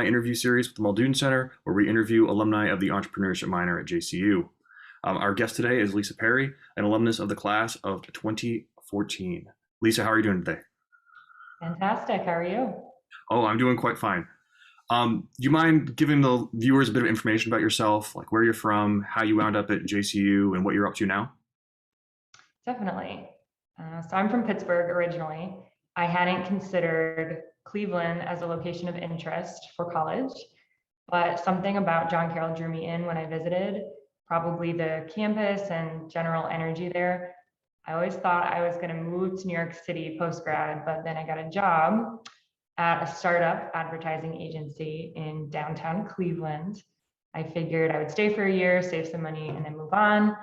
alumni interview series with the Muldoon Center, where we interview alumni of the entrepreneurship minor at JCU. Our guest today is Lisa Perry, an alumnus of the class of 2014. Lisa, how are you doing today? Fantastic. How are you? Oh, I'm doing quite fine. Do you mind giving the viewers a bit of information about yourself, like where you're from, how you wound up at JCU, and what you're up to now? Definitely. So I'm from Pittsburgh originally. I hadn't considered Cleveland as a location of interest for college, but something about John Carroll drew me in when I visited, probably the campus and general energy there. I always thought I was going to move to New York City post grad, but then I got a job at a startup advertising agency in downtown Cleveland. I figured I would stay for a year, save some money, and then move on.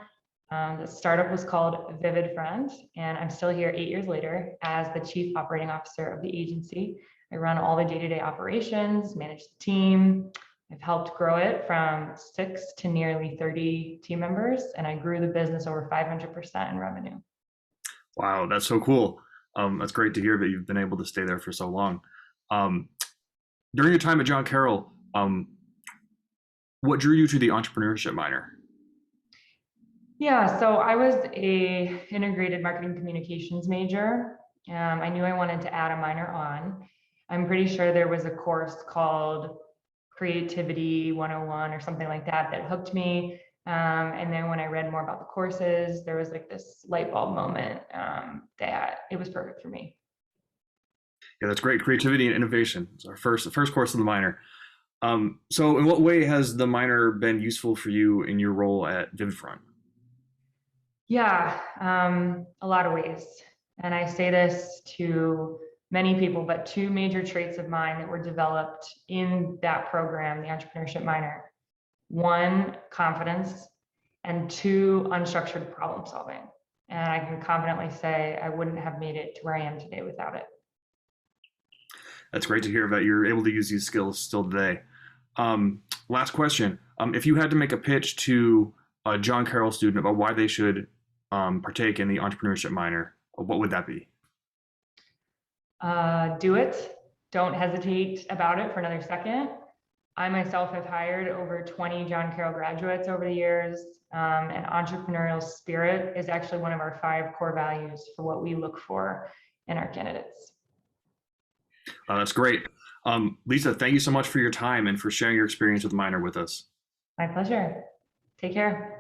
The startup was called Vivid Friend, and I'm still here 8 years later as the chief operating officer of the agency. I run all the day-to-day operations, manage the team. I've helped grow it from 6 to nearly 30 team members, and I grew the business over 500% in revenue. Wow, that's so cool. That's great to hear that you've been able to stay there for so long. Um, During your time at John Carroll, what drew you to the entrepreneurship minor? Yeah, so I was a integrated marketing communications major. I knew I wanted to add a minor on. I'm pretty sure there was a course called Creativity 101 or something like that that hooked me. And then when I read more about the courses, there was like this light bulb moment that it was perfect for me. Yeah, that's great. Creativity and innovation. It's our first course of the minor. So, in what way has the minor been useful for you in your role at VividFront? Yeah, a lot of ways. And I say this to many people, but two major traits of mine that were developed in that program, the entrepreneurship minor. One, confidence, and two, unstructured problem solving. And I can confidently say I wouldn't have made it to where I am today without it. That's great to hear that you're able to use these skills still today. Last question. If you had to make a pitch to a John Carroll student about why they should partake in the entrepreneurship minor, what would that be? Do it. Don't hesitate about it for another second. I myself have hired over 20 John Carroll graduates over the years, and entrepreneurial spirit is actually one of our 5 core values for what we look for in our candidates. That's great. Lisa, thank you so much for your time and for sharing your experience with the minor with us. My pleasure. Take care.